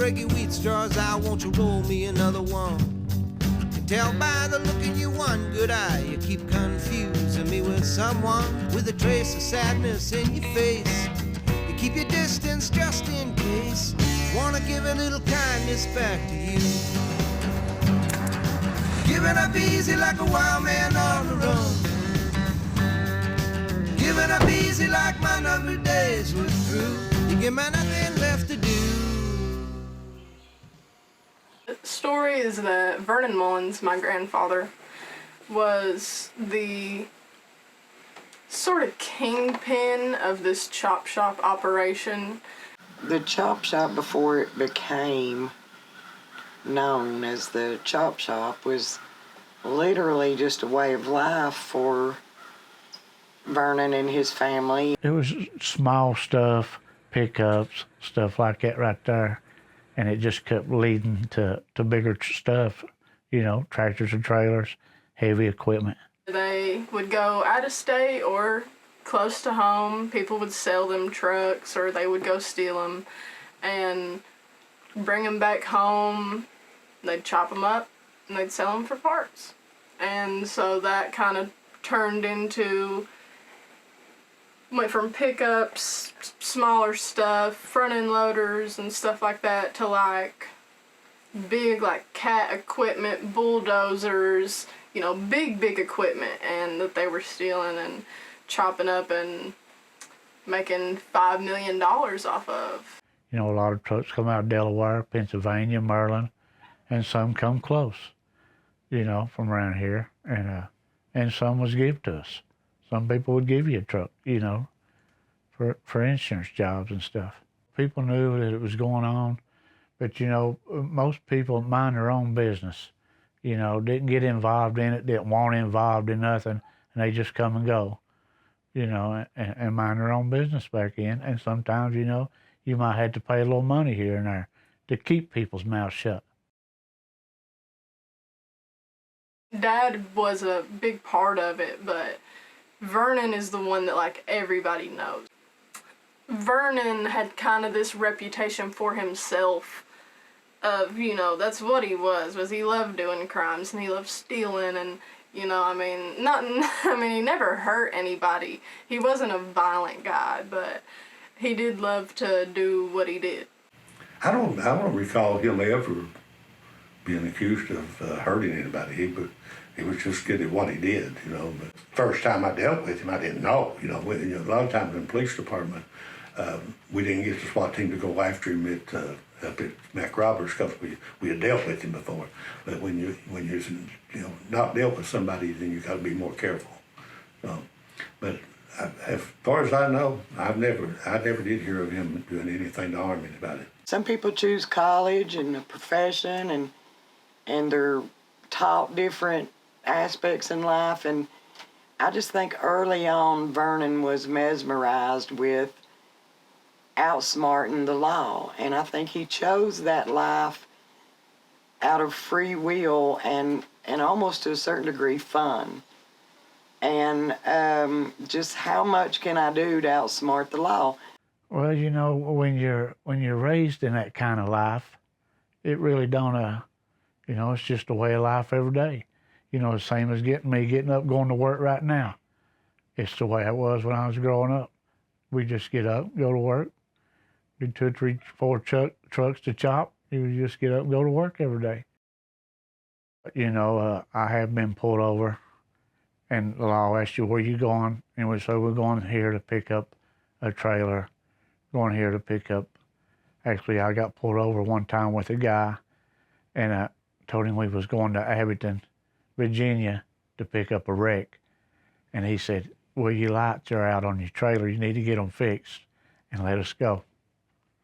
break your wheat straws out, won't you roll me another one? Can tell by the look in your one good eye, you keep confusing me with someone with a trace of sadness in your face. You keep your distance just in case. Wanna give a little kindness back to you. Giving up easy like a wild man on the run. Giving up easy like my numbered days were through. You give me nothing left to do. The story is that Vernon Mullins, my grandfather, was the sort of kingpin of this chop shop operation. The chop shop, before it became known as the chop shop, was literally just a way of life for Vernon and his family. It was small stuff, pickups, stuff like that right there. And it just kept leading to bigger stuff, you know, tractors and trailers, heavy equipment. They would go out of state or close to home. People would sell them trucks or they would go steal them and bring them back home. They'd chop them up and they'd sell them for parts. And so that kind of turned into, went from pickups, smaller stuff, front end loaders and stuff like that, to like big like cat equipment, bulldozers, you know, big equipment, and that they were stealing and chopping up and making $5 million off of. You know, a lot of trucks come out of Delaware, Pennsylvania, Maryland, and some come close, you know, from around here, and some was given to us. Some people would give you a truck, you know, for insurance jobs and stuff. People knew that it was going on, but, you know, most people mind their own business, you know, didn't get involved in it, didn't want involved in nothing, and they just come and go, you know, and mind their own business back in. And sometimes, you know, you might have to pay a little money here and there to keep people's mouths shut. Dad was a big part of it, but Vernon is the one that like everybody knows. Vernon had kind of this reputation for himself of, you know, that's what he was he loved doing crimes and he loved stealing and, you know, I mean, he never hurt anybody. He wasn't a violent guy, but he did love to do what he did. I don't recall him ever being accused of hurting anybody. He was just good at what he did, you know. But first time I dealt with him, I didn't know. You know, a lot of times in the police department, we didn't get the SWAT team to go after him up at Mac Roberts because we had dealt with him before. But when you're you know, not dealt with somebody, then you got to be more careful. But as far as I know, I never did hear of him doing anything to harm anybody. Some people choose college and a profession, and they're taught different aspects in life, and I just think early on Vernon was mesmerized with outsmarting the law, and I think he chose that life out of free will and almost to a certain degree fun. And just how much can I do to outsmart the law? Well, you know, when you're raised in that kind of life, it really don't, you know, it's just a way of life every day. You know, the same as getting up, going to work right now. It's the way it was when I was growing up. We just get up, go to work, do 2, 3, 4 trucks to chop. You would just get up and go to work every day. You know, I have been pulled over, and the law asks you where you going, and we say we're going here to pick up a trailer, going here to pick up. Actually, I got pulled over one time with a guy, and I told him we was going to Abington, Virginia, to pick up a wreck, and he said, "Well, your lights are out on your trailer. You need to get them fixed and let us go."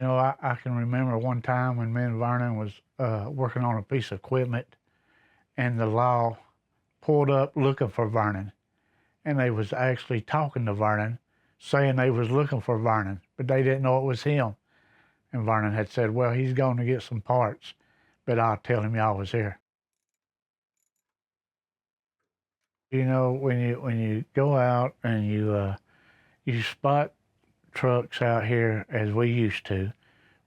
You know, I can remember one time when me and Vernon was working on a piece of equipment, and the law pulled up looking for Vernon, and they was actually talking to Vernon, saying they was looking for Vernon, but they didn't know it was him. And Vernon had said, "Well, he's going to get some parts, but I'll tell him y'all was here." You know, when you go out and you spot trucks out here as we used to,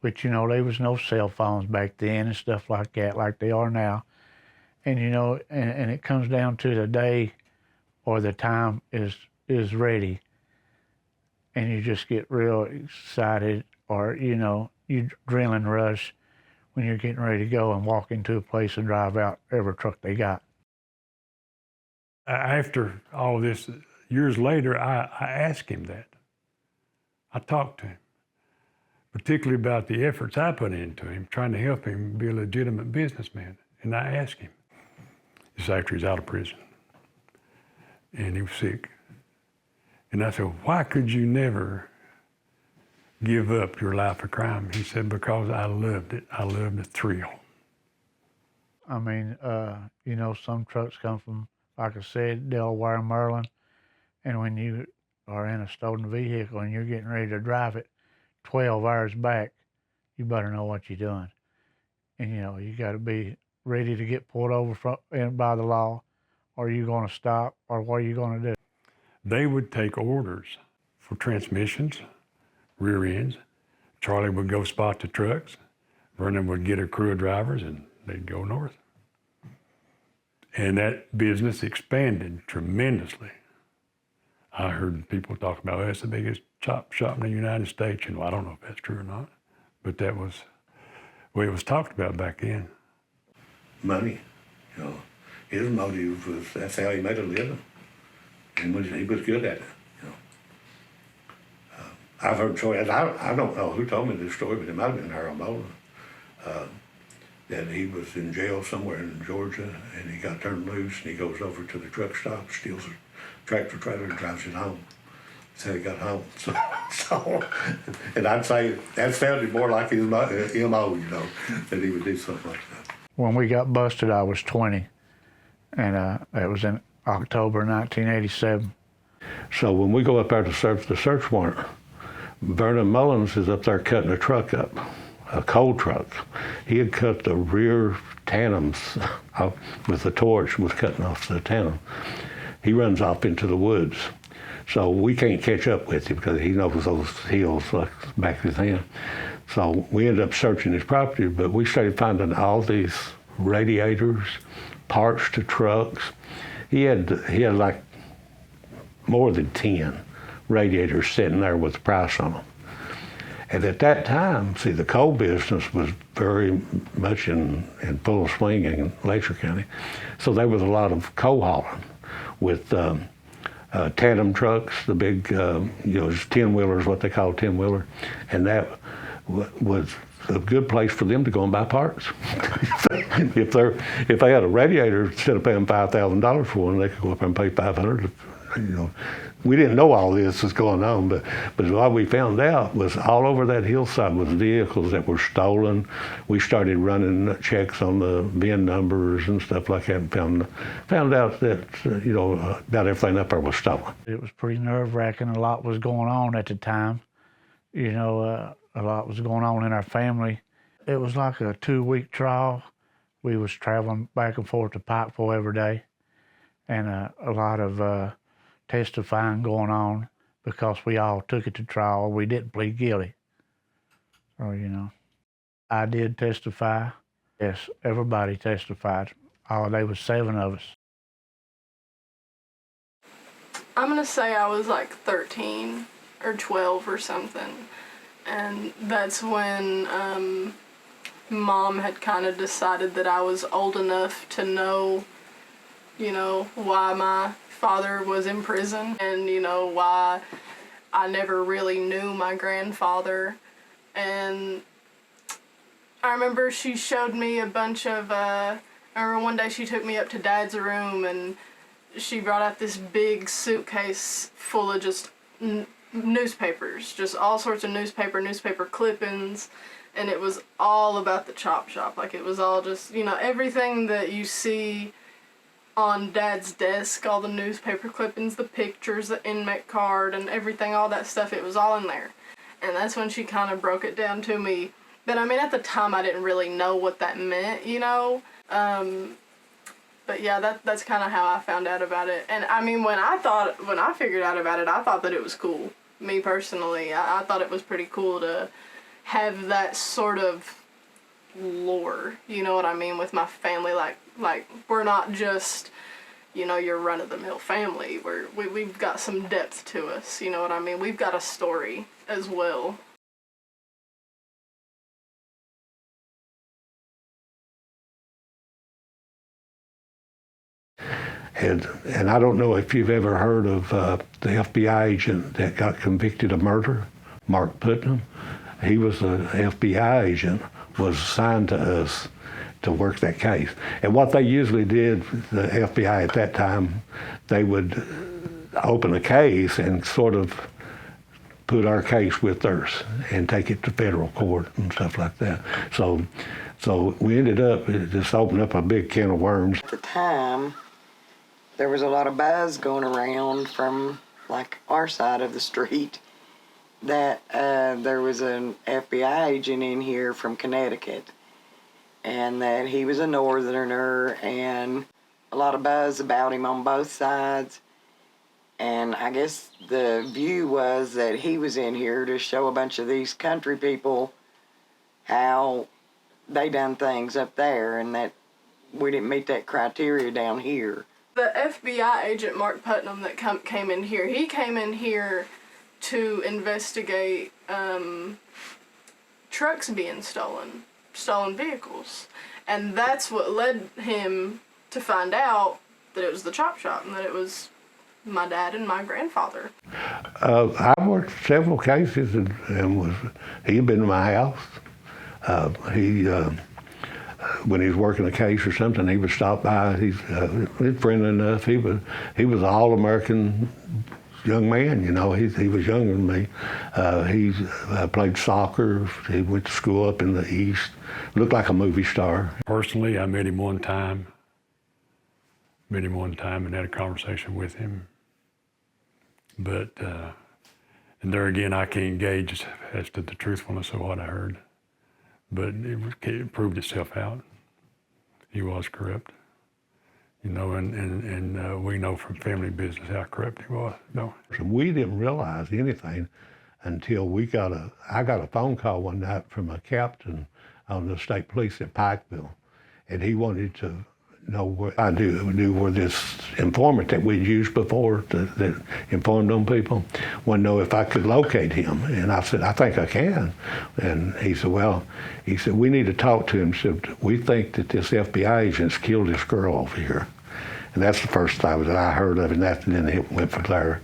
But, you know, there was no cell phones back then and stuff like that like they are now. And, you know, and it comes down to the day or the time is ready. And you just get real excited, or, you know, you adrenaline rush when you're getting ready to go and walk into a place and drive out every truck they got. After all of this, years later, I asked him that. I talked to him, particularly about the efforts I put into him, trying to help him be a legitimate businessman. And I asked him, this after he's out of prison, and he was sick. And I said, why could you never give up your life of crime? He said, because I loved it. I loved the thrill. I mean, you know, some trucks come from, like I said, Delaware, Maryland, and when you are in a stolen vehicle and you're getting ready to drive it 12 hours back, you better know what you're doing. And, you know, you got to be ready to get pulled over by the law, or you're going to stop, or what are you going to do? They would take orders for transmissions, rear ends. Charlie would go spot the trucks. Vernon would get a crew of drivers and they'd go north. And that business expanded tremendously. I heard people talk about, that's the biggest chop shop in the United States. You know, I don't know if that's true or not, but that was the way it was talked about back then. Money, you know, his motive was that's how he made a living, and he was good at it. You know, I've heard stories. I don't know who told me this story, but it might have been Harold Boland. That he was in jail somewhere in Georgia, and he got turned loose, and he goes over to the truck stop, steals a tractor trailer, and drives it home. That's how he got home. So, and I'd say that sounded more like his MO, you know, that he would do something like that. When we got busted, I was 20, and it was in October 1987. So when we go up there to search the search warrant, Vernon Mullins is up there cutting a truck up, a coal truck. He had cut the rear tandems off with the torch, was cutting off the tandem. He runs off into the woods. So we can't catch up with him because he knows those hills like the back of his hand. So we ended up searching his property, but we started finding all these radiators, parts to trucks. He had like more than 10 radiators sitting there with the price on them. And at that time, see, the coal business was very much in full swing in Glacier County. So there was a lot of coal hauling with tandem trucks, the big, 10-wheelers, what they call 10-wheeler. And that was a good place for them to go and buy parts. If they had a radiator, instead of paying $5,000 for one, they could go up and pay $500. You know, we didn't know all this was going on, but what we found out was all over that hillside was vehicles that were stolen. We started running checks on the VIN numbers and stuff like that, and found out that about everything up there was stolen. It was pretty nerve-wracking. A lot was going on at the time. You know, a lot was going on in our family. It was like a 2-week trial. We was traveling back and forth to Pikeville every day, and a lot of testifying going on because we all took it to trial. We didn't plead guilty. So, you know, I did testify. Yes, everybody testified. There was 7 of us. I'm gonna say I was like 13 or 12 or something. And that's when Mom had kind of decided that I was old enough to know, why my father was in prison, and why I never really knew my grandfather. And I remember she showed me a bunch of I remember one day she took me up to Dad's room and she brought out this big suitcase full of just newspapers, just all sorts of newspaper clippings, and it was all about the chop shop. Like, it was all just, everything that you see on Dad's desk, all the newspaper clippings, the pictures, the inmate card, and everything, all that stuff, it was all in there. And that's when she kind of broke it down to me. But I mean, at the time, I didn't really know what that meant, But yeah, that's kind of how I found out about it. And I mean, when I figured out about it, I thought that it was cool. Me personally, I thought it was pretty cool to have that sort of lore, you know what I mean, with my family. Like we're not just, you know, your run-of-the-mill family. We've got some depth to us, you know what I mean? We've got a story as well. And I don't know if you've ever heard of the FBI agent that got convicted of murder, Mark Putnam. He was an FBI agent, was assigned to us to work that case. And what they usually did, the FBI at that time, they would open a case and sort of put our case with theirs and take it to federal court and stuff like that. So we ended up just opening up a big can of worms. At the time, there was a lot of buzz going around from like our side of the street that there was an FBI agent in here from Connecticut, and that he was a northerner, and a lot of buzz about him on both sides. And I guess the view was that he was in here to show a bunch of these country people how they done things up there, and that we didn't meet that criteria down here. The FBI agent Mark Putnam that came in here, he came in here to investigate trucks being stolen vehicles. And that's what led him to find out that it was the chop shop and that it was my dad and my grandfather. I worked several cases and he'd been to my house. When he was working a case or something, he would stop by. He's friendly enough. He was an all-American young man. You know, he was younger than me. He played soccer. He went to school up in the East. Looked like a movie star. Personally, I met him one time and had a conversation with him. But, and there again, I can't gauge as to the truthfulness of what I heard. But it proved itself out. He was corrupt, you know, and we know from family business how corrupt he was. No. We didn't realize anything until I got a phone call one night from a captain on the state police at Pikeville, and he wanted to know what I knew where this informant that we'd used before that informed on people, wanted to know if I could locate him. And I said, I think I can. And he said, we need to talk to him. He said, we think that this FBI agent's killed this girl over here. And that's the first time that I heard of it, and then it went from there.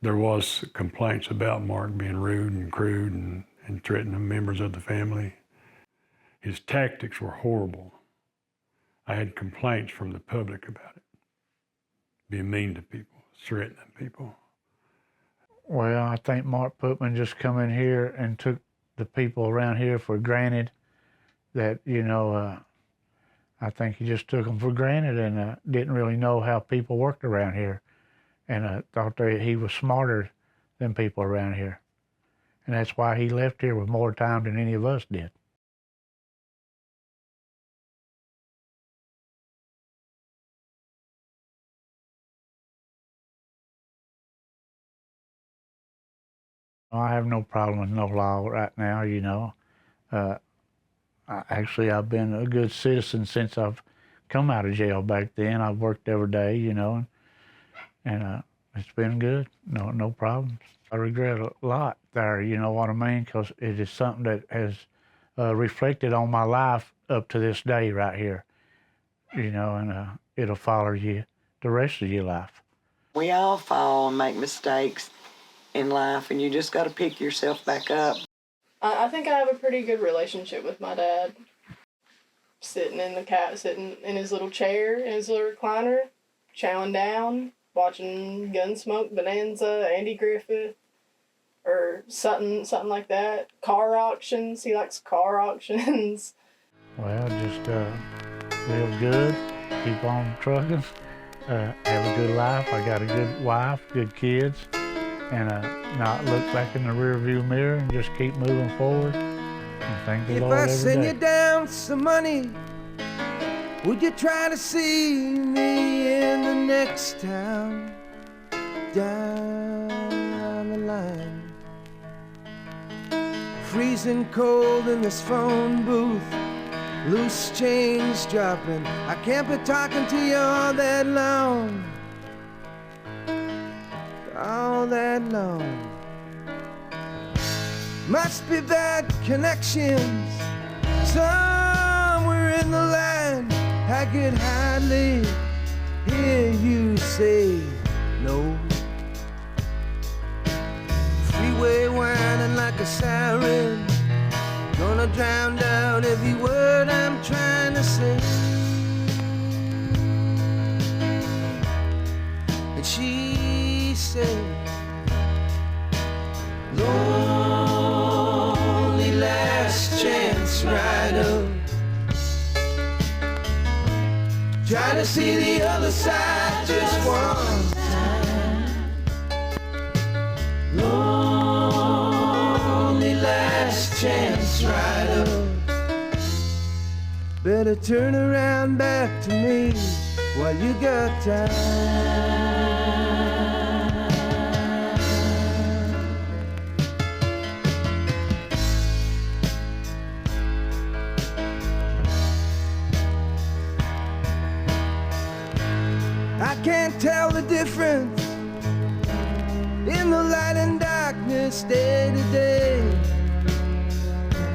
There was complaints about Mark being rude and crude and threatening members of the family. His tactics were horrible. I had complaints from the public about it, being mean to people, threatening people. Well, I think Mark Putnam just come in here and took the people around here for granted. That, you know, I think he just took them for granted and didn't really know how people worked around here, and thought he was smarter than people around here. And that's why he left here with more time than any of us did. I have no problem with no law right now, you know. I've been a good citizen since I've come out of jail back then. I've worked every day, you know, and it's been good, no problems. I regret a lot there, you know what I mean, because it is something that has reflected on my life up to this day right here, you know, and it'll follow you the rest of your life. We all fall and make mistakes in life, and you just got to pick yourself back up. I think I have a pretty good relationship with my dad. Sitting in his little chair, in his little recliner, chowing down, watching Gunsmoke, Bonanza, Andy Griffith, or something like that. Car auctions. He likes car auctions. Well, just live good, keep on trucking, have a good life. I got a good wife, good kids. And not look back in the rearview mirror and just keep moving forward and thank the Lord every day. If I send you down some money, would you try to see me in the next town down the line? freezing cold in this phone booth, loose change dropping. I can't be talking to you all that long, all that long. Must be bad connections somewhere in the land. I could hardly hear you say no. Freeway whining like a siren, gonna drown out every word I'm trying to say. And she said, lonely last chance rider, try to see the other side just one time. Lonely last chance rider, better turn around back to me while you got time. I can't tell the difference in the light and darkness day to day.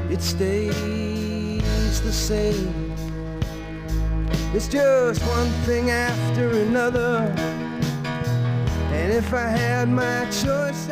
It stays the same. It's just one thing after another, and if I had my choice,